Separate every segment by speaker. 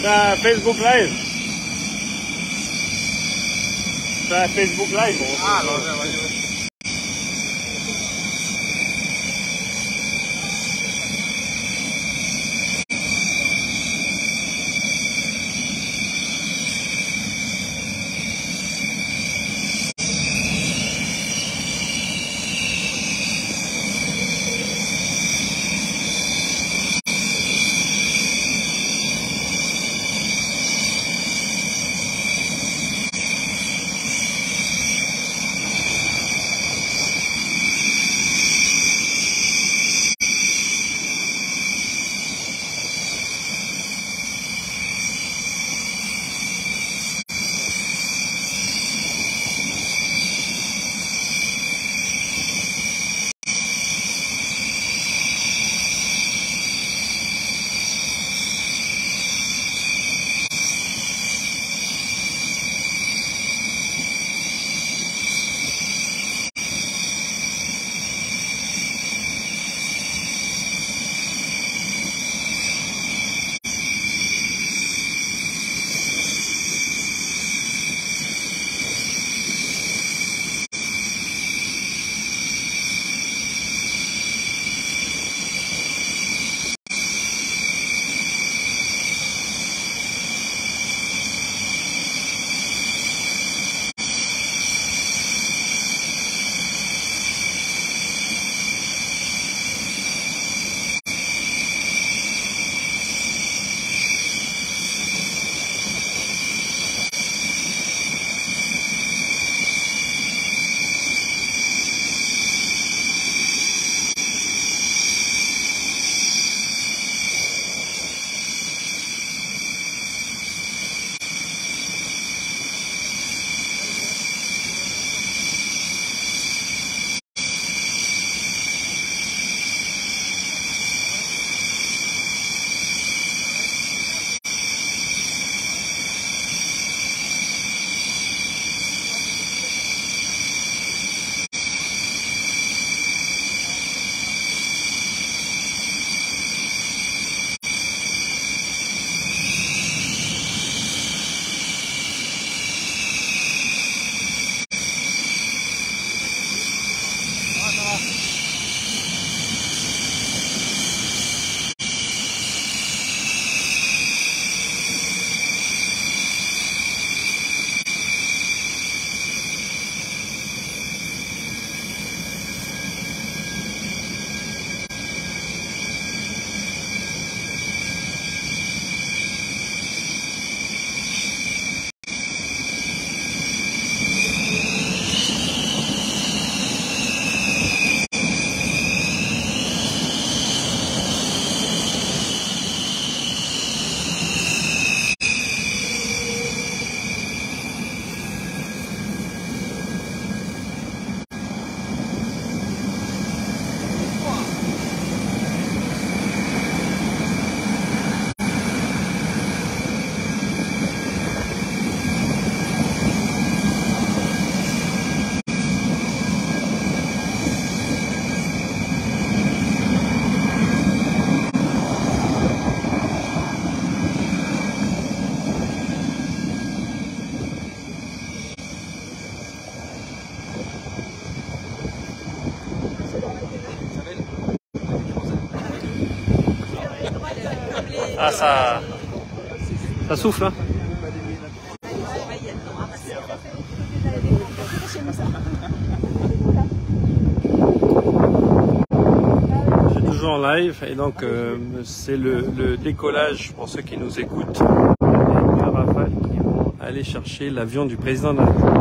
Speaker 1: Ça Facebook Live. Ça Facebook Live.
Speaker 2: Ah, lo so,
Speaker 1: Ah, ça souffle, hein. en live et donc c'est le décollage pour ceux qui nous écoutent. Les Rafale qui vont aller chercher l'avion du président de la République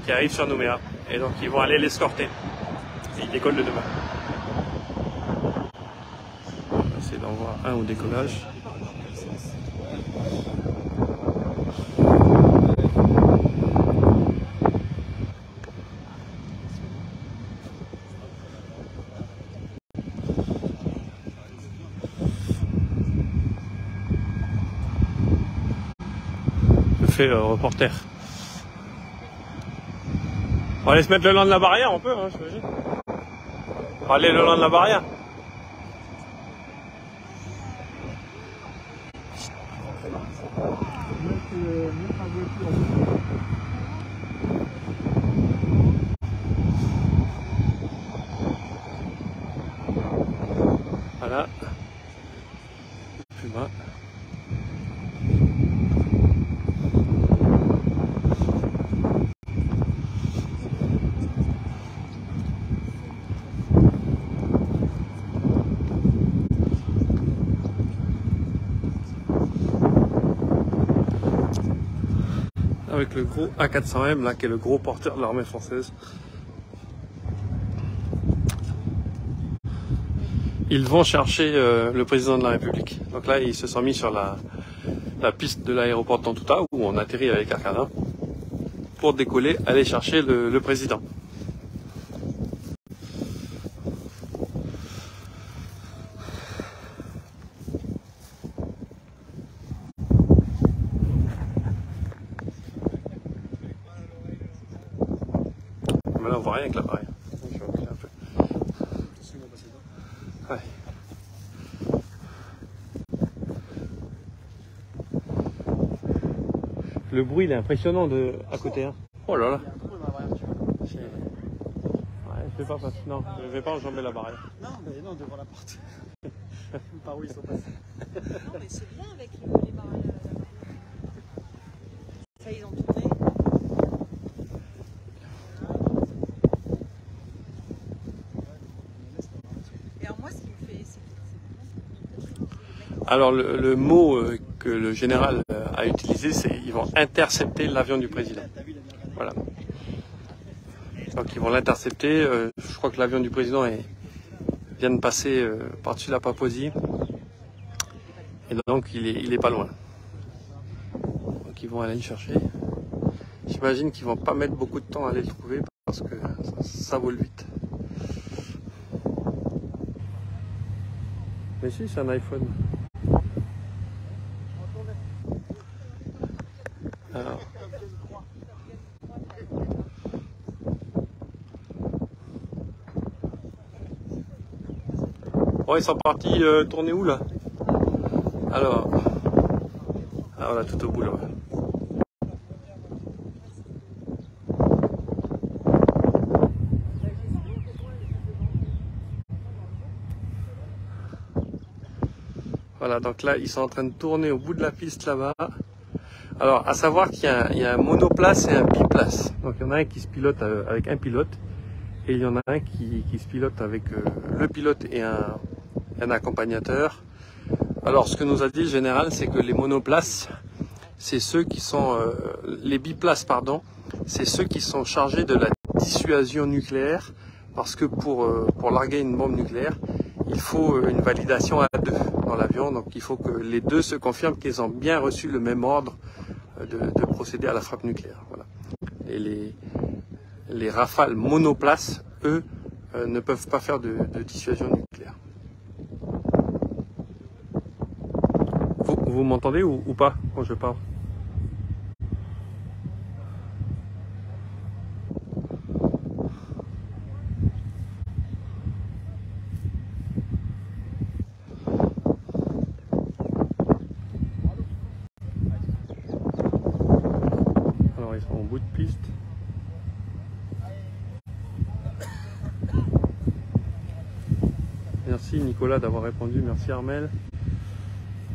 Speaker 1: qui arrive sur Nouméa. Et donc ils vont aller l'escorter. Il décolle de demain. On va essayer d'en voir un au décollage. Reporter. On va aller se mettre le long de la barrière, on peut, hein, j'imagine. On va aller le long de la barrière. Voilà. Plus bas. Avec le gros A400M là qui est le gros porteur de l'armée française. Ils vont chercher le président de la République. Donc là ils se sont mis sur la piste de l'aéroport de Tontouta où on atterrit avec Air Canada pour décoller, aller chercher le président. Mais là on voit rien avec la barrière. Je vais reculer un peu. Ouais. Le bruit il est impressionnant à côté. Hein. Oh là là. Ouais, je vais pas passer. Non, je vais pas enjamber la barrière.
Speaker 2: Non, mais non, devant la porte. Par où ils sont passés.
Speaker 3: Non, mais c'est bien avec les barrières. Ça, ils ont tourné. Et alors, moi, ce qui me fait.
Speaker 1: Alors, le mot que le général a utilisé, c'est ils vont intercepter l'avion du président. Voilà. Donc, ils vont l'intercepter. Je crois que l'avion du président vient de passer par-dessus la Papouasie. Et donc, il est pas loin. Donc, ils vont aller le chercher. J'imagine qu'ils vont pas mettre beaucoup de temps à aller le trouver parce que ça vole vite. Mais si, c'est un iPhone. Alors. Bon, ils sont partis tourner où là? Alors là, tout au bout là. Voilà, donc là, ils sont en train de tourner au bout de la piste là-bas. Alors, à savoir qu'il y a un monoplace et un biplace. Donc, il y en a un qui se pilote avec un pilote et il y en a un qui se pilote avec le pilote et un accompagnateur. Alors, ce que nous a dit le général, c'est que les monoplaces, c'est ceux qui sont... les biplaces, pardon, c'est ceux qui sont chargés de la dissuasion nucléaire parce que pour larguer une bombe nucléaire, il faut une validation à deux dans l'avion. Donc, il faut que les deux se confirment qu'ils ont bien reçu le même ordre de procéder à la frappe nucléaire. Voilà. Et les Rafales monoplaces, eux, ne peuvent pas faire de dissuasion nucléaire. Vous m'entendez ou pas quand je parle? Alors ils sont en bout de piste. Merci Nicolas d'avoir répondu, merci Armel.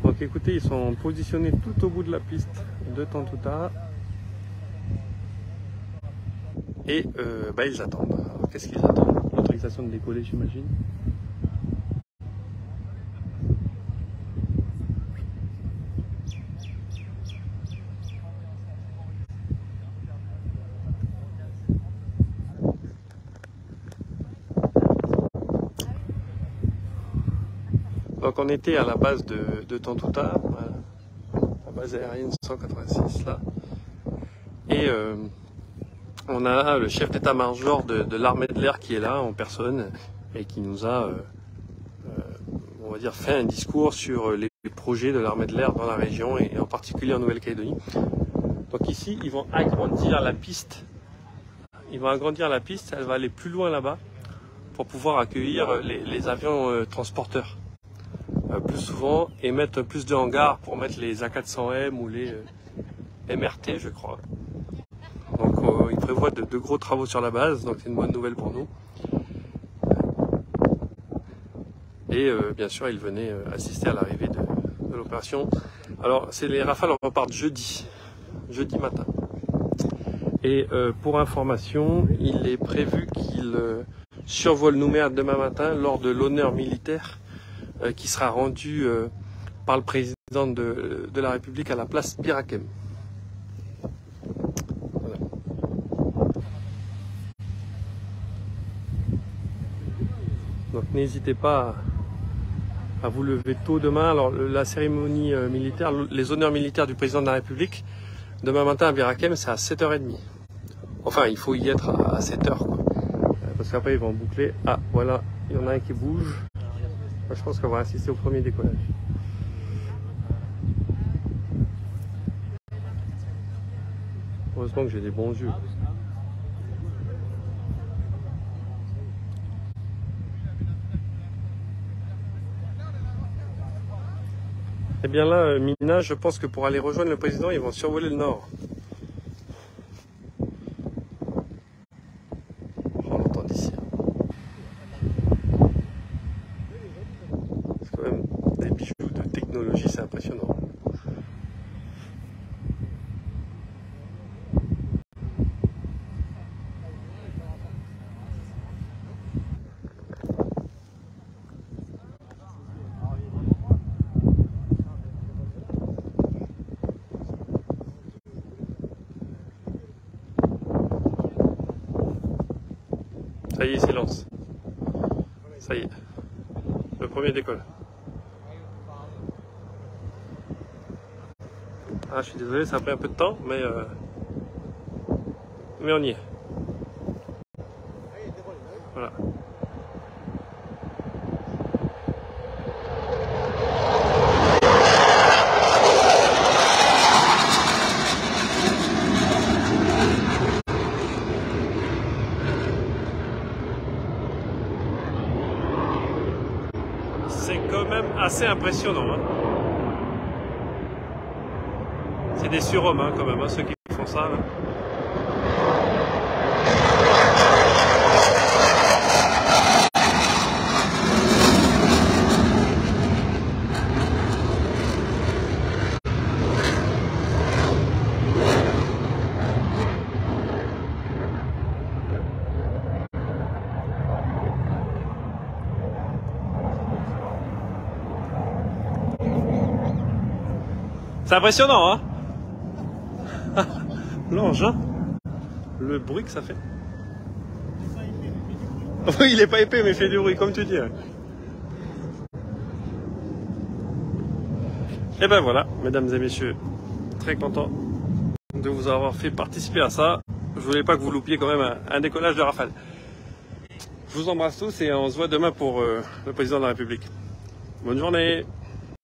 Speaker 1: Donc écoutez, ils sont positionnés tout au bout de la piste de Tontouta. Et ils attendent. Qu'est-ce qu'ils attendent? l'autorisation de décoller, j'imagine. Donc on était à la base de Tontouta, la base aérienne 186 là, et on a le chef d'état-major de l'armée de l'air qui est là en personne et qui nous a, on va dire, fait un discours sur les projets de l'armée de l'air dans la région et en particulier en Nouvelle-Calédonie. Donc ici ils vont agrandir la piste, elle va aller plus loin là-bas pour pouvoir accueillir les avions transporteurs. Plus souvent et mettre plus de hangars pour mettre les A400M ou les MRT, je crois. Donc ils prévoient de gros travaux sur la base, donc c'est une bonne nouvelle pour nous. Et bien sûr, ils venaient assister à l'arrivée de l'opération. Alors, c'est les Rafales repartent jeudi matin. Et pour information, il est prévu qu'ils survolent Nouméa demain matin lors de l'honneur militaire qui sera rendu par le président de la République à la place Birakem. Voilà. Donc n'hésitez pas à vous lever tôt demain. Alors la cérémonie militaire, les honneurs militaires du président de la République, demain matin à Birakem, c'est à 7h30. Enfin, il faut y être à 7h, quoi. Parce qu'après ils vont boucler. Ah, voilà, il y en a un qui bouge. Je pense qu'on va assister au premier décollage. Heureusement que j'ai des bons yeux. Et bien là, Mina, je pense que pour aller rejoindre le président, ils vont survoler le nord. On l'entend d'ici. C'est quand même des bijoux de technologie, c'est impressionnant. Ça y est, silence. Ça y est. Le premier décolle. Ah, je suis désolé, ça a pris un peu de temps, mais on y est. Voilà. C'est quand même assez impressionnant. Hein. C'est des surhommes hein, quand même, hein, ceux qui font ça. Là. C'est impressionnant, hein. L'engin, le bruit que ça fait. Oui, il est pas épais, mais il fait du bruit, comme tu dis. Et ben voilà, mesdames et messieurs, très content de vous avoir fait participer à ça. Je voulais pas que vous loupiez quand même un décollage de Rafale. Je vous embrasse tous et on se voit demain pour le président de la République. Bonne journée.